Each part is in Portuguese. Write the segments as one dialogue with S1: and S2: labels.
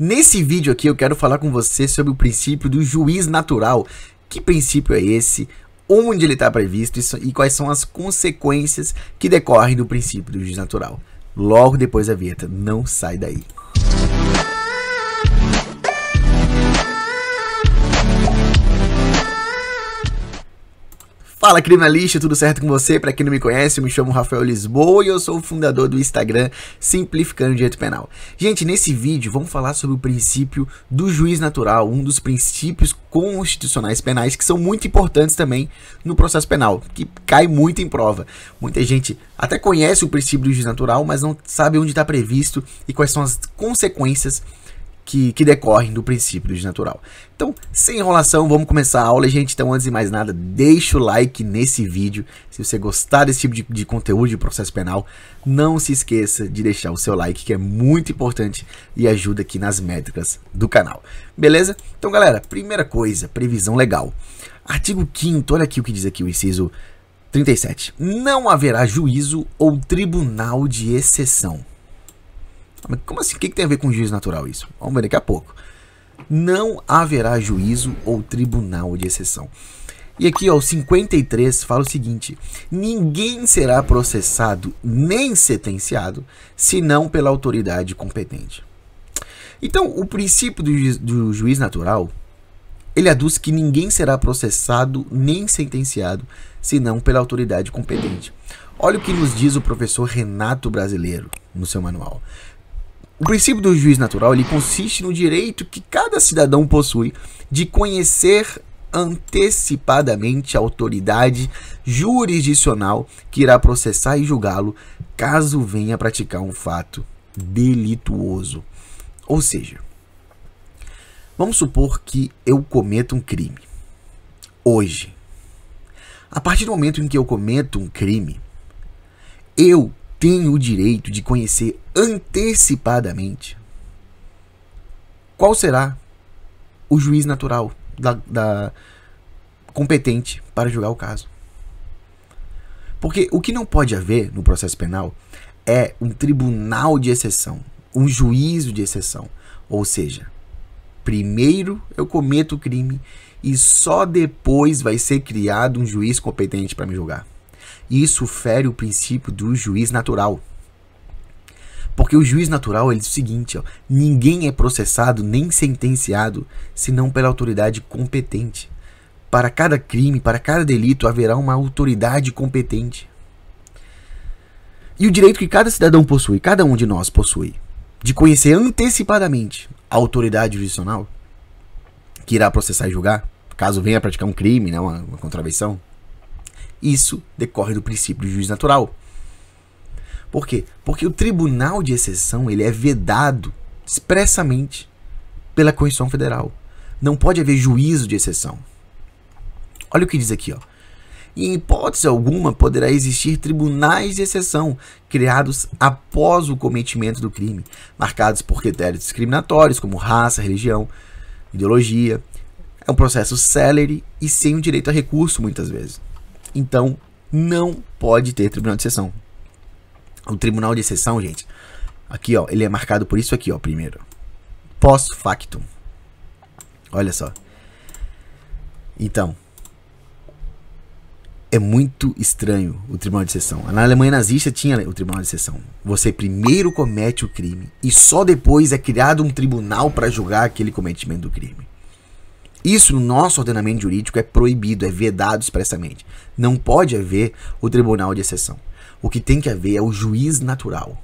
S1: Nesse vídeo aqui eu quero falar com você sobre o princípio do juiz natural. Que princípio é esse? Onde ele está previsto e quais são as consequências que decorrem do princípio do juiz natural. Logo depois da vinheta, não sai daí. Fala criminalista, tudo certo com você? Para quem não me conhece, eu me chamo Rafael Lisboa e eu sou o fundador do Instagram Simplificando o Direito Penal. Gente, nesse vídeo vamos falar sobre o princípio do juiz natural, um dos princípios constitucionais penais que são muito importantes também no processo penal, que cai muito em prova. Muita gente até conhece o princípio do juiz natural, mas não sabe onde está previsto e quais são as consequências que decorrem do princípio do juiz natural. Então, sem enrolação, vamos começar a aula, gente. Então, antes de mais nada, deixa o like nesse vídeo. Se você gostar desse tipo de conteúdo de processo penal, não se esqueça de deixar o seu like, que é muito importante e ajuda aqui nas métricas do canal. Beleza? Então, galera, primeira coisa, previsão legal. Artigo 5º, olha aqui o que diz aqui o inciso 37. Não haverá juízo ou tribunal de exceção. Mas como assim? O que tem a ver com juiz natural isso? Vamos ver daqui a pouco. Não haverá juízo ou tribunal de exceção. E aqui, ó, o 53 fala o seguinte: ninguém será processado nem sentenciado, senão pela autoridade competente. Então, o princípio do juiz natural, ele aduz que ninguém será processado nem sentenciado, senão pela autoridade competente. Olha o que nos diz o professor Renato Brasileiro no seu manual. O princípio do juiz natural ele consiste no direito que cada cidadão possui de conhecer antecipadamente a autoridade jurisdicional que irá processar e julgá-lo caso venha a praticar um fato delituoso. Ou seja, vamos supor que eu cometa um crime hoje. A partir do momento em que eu cometo um crime, eu tenho o direito de conhecer antecipadamente qual será o juiz natural competente para julgar o caso. Porque o que não pode haver no processo penal é um tribunal de exceção, um juízo de exceção. Ou seja, primeiro eu cometo o crime e só depois vai ser criado um juiz competente para me julgar. Isso fere o princípio do juiz natural. Porque o juiz natural ele diz o seguinte, ó, ninguém é processado nem sentenciado senão pela autoridade competente. Para cada crime, para cada delito, haverá uma autoridade competente. E o direito que cada cidadão possui, cada um de nós possui, de conhecer antecipadamente a autoridade jurisdicional que irá processar e julgar, caso venha a praticar um crime, né, uma contravenção, isso decorre do princípio do juiz natural. Por quê? Porque o tribunal de exceção ele é vedado expressamente pela Constituição Federal. Não pode haver juízo de exceção. Olha o que diz aqui, ó. Em hipótese alguma poderá existir tribunais de exceção criados após o cometimento do crime, marcados por critérios discriminatórios como raça, religião, ideologia. É um processo célere e sem o direito a recurso muitas vezes. Então, não pode ter tribunal de exceção. O tribunal de exceção, gente, aqui, ó, ele é marcado por isso aqui, ó, primeiro. Post factum. Olha só. Então, é muito estranho o tribunal de exceção. Na Alemanha nazista tinha o tribunal de exceção. Você primeiro comete o crime e só depois é criado um tribunal para julgar aquele cometimento do crime. Isso no nosso ordenamento jurídico é proibido, é vedado expressamente. Não pode haver o tribunal de exceção. O que tem que haver é o juiz natural.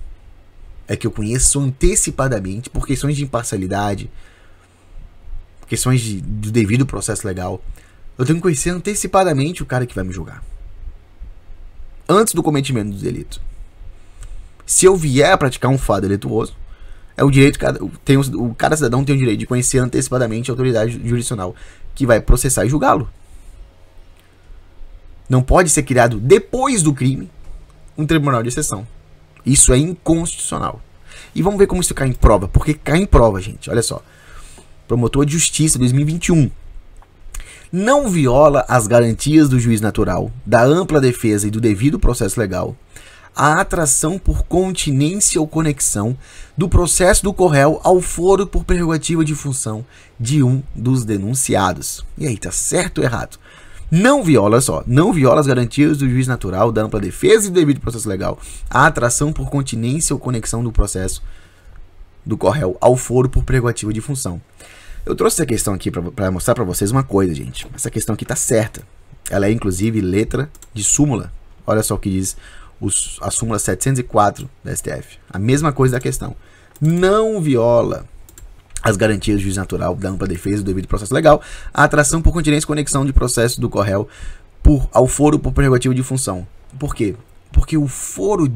S1: É que eu conheço antecipadamente, por questões de imparcialidade, questões do devido processo legal. Eu tenho que conhecer antecipadamente o cara que vai me julgar. Antes do cometimento do delito. Se eu vier a praticar um fato delituoso, é o direito, cada cidadão tem o direito de conhecer antecipadamente a autoridade jurisdicional que vai processar e julgá-lo. Não pode ser criado depois do crime um tribunal de exceção. Isso é inconstitucional. E vamos ver como isso cai em prova. Porque cai em prova, gente. Olha só. Promotor de Justiça 2021. Não viola as garantias do juiz natural, da ampla defesa e do devido processo legal a atração por continência ou conexão do processo do réu ao foro por prerrogativa de função de um dos denunciados. E aí, tá certo ou errado? Não viola as garantias do juiz natural, da ampla defesa e do devido processo legal, a atração por continência ou conexão do processo do réu ao foro por prerrogativa de função. Eu trouxe essa questão aqui para mostrar para vocês uma coisa, gente. Essa questão aqui tá certa. Ela é, inclusive, letra de súmula. Olha só o que diz a súmula 704 da STF. A mesma coisa da questão. Não viola as garantias do juiz natural, da ampla defesa e do devido processo legal, a atração por continência e conexão de processo do réu ao foro por prerrogativa de função. Por quê? Porque o foro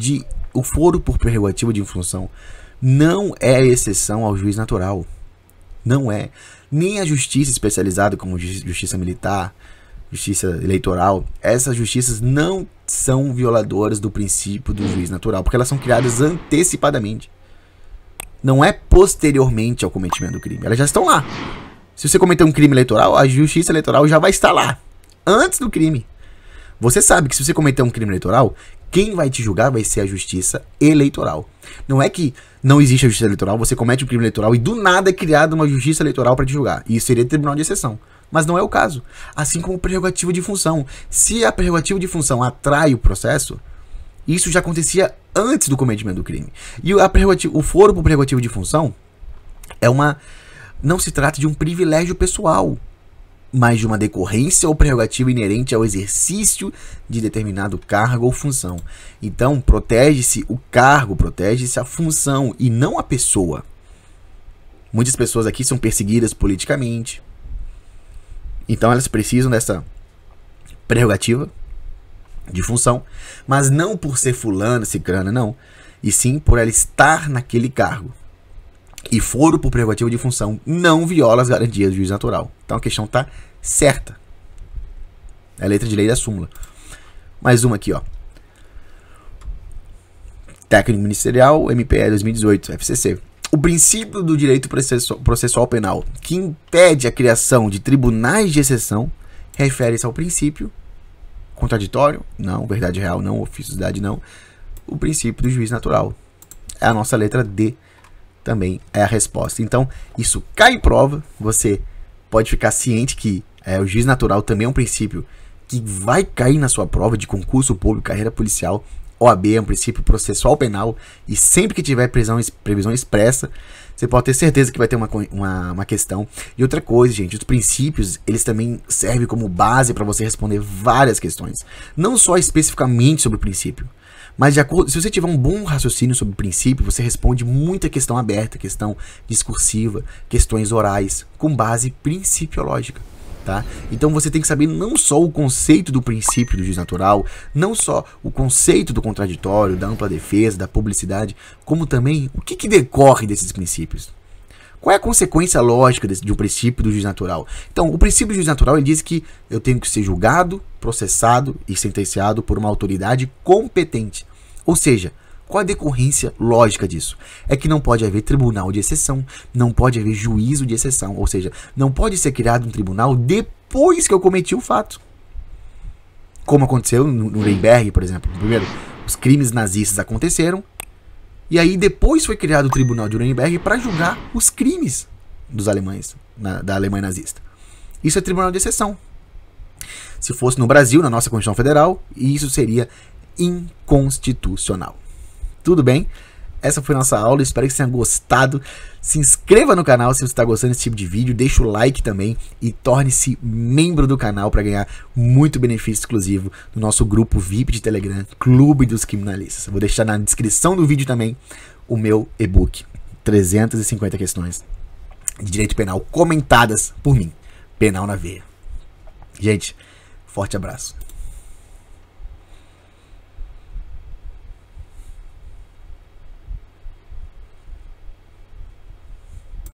S1: por prerrogativa de função não é exceção ao juiz natural. Não é. Nem a justiça especializada, como justiça militar, justiça eleitoral, essas justiças não são violadoras do princípio do juiz natural, porque elas são criadas antecipadamente. Não é posteriormente ao cometimento do crime. Elas já estão lá. Se você cometer um crime eleitoral, a justiça eleitoral já vai estar lá, antes do crime. Você sabe que se você cometer um crime eleitoral, quem vai te julgar vai ser a justiça eleitoral. Não é que não existe a justiça eleitoral, você comete um crime eleitoral e do nada é criada uma justiça eleitoral para te julgar. Isso seria tribunal de exceção. Mas não é o caso. Assim como prerrogativa de função. Se a prerrogativa de função atrai o processo, isso já acontecia antes do cometimento do crime. E o foro por prerrogativa de função não se trata de um privilégio pessoal, mas de uma decorrência ou prerrogativa inerente ao exercício de determinado cargo ou função. Então, protege-se o cargo, protege-se a função e não a pessoa. Muitas pessoas aqui são perseguidas politicamente. Então, elas precisam dessa prerrogativa de função, mas não por ser fulano, cicrana, não. E sim por ela estar naquele cargo. E foro por prerrogativa de função não viola as garantias do juiz natural. Então a questão está certa. É a letra de lei da súmula. Mais uma aqui, ó. Técnico Ministerial, MPE 2018, FCC. O princípio do direito processual penal que impede a criação de tribunais de exceção refere-se ao princípio contraditório, não, verdade real, não, oficiosidade, não. O princípio do juiz natural. É a nossa letra D, também é a resposta. Então, isso cai em prova, você pode ficar ciente que o juiz natural também é um princípio que vai cair na sua prova de concurso público, carreira policial. OAB é um princípio processual penal e sempre que tiver previsão expressa, você pode ter certeza que vai ter uma questão. E outra coisa, gente, os princípios, eles também servem como base para você responder várias questões. Não só especificamente sobre o princípio, mas de acordo, se você tiver um bom raciocínio sobre o princípio, você responde muita questão aberta, questão discursiva, questões orais, com base principiológica. Tá? Então você tem que saber não só o conceito do princípio do juiz natural, não só o conceito do contraditório, da ampla defesa, da publicidade, como também o que decorre desses princípios. Qual é a consequência lógica de um princípio do juiz natural? Então, o princípio do juiz natural ele diz que eu tenho que ser julgado, processado e sentenciado por uma autoridade competente. Ou seja, qual a decorrência lógica disso? É que não pode haver tribunal de exceção, não pode haver juízo de exceção, ou seja, não pode ser criado um tribunal depois que eu cometi o fato. Como aconteceu no Nuremberg, por exemplo. Primeiro, os crimes nazistas aconteceram, e aí depois foi criado o tribunal de Nuremberg para julgar os crimes dos alemães, da Alemanha nazista. Isso é tribunal de exceção. Se fosse no Brasil, na nossa Constituição Federal, isso seria inconstitucional. Tudo bem? Essa foi a nossa aula, espero que você tenha gostado. Se inscreva no canal se você está gostando desse tipo de vídeo, deixa o like também e torne-se membro do canal para ganhar muito benefício exclusivo no nosso grupo VIP de Telegram, Clube dos Criminalistas. Eu vou deixar na descrição do vídeo também o meu e-book, 350 questões de direito penal comentadas por mim, Penal na Veia. Gente, forte abraço.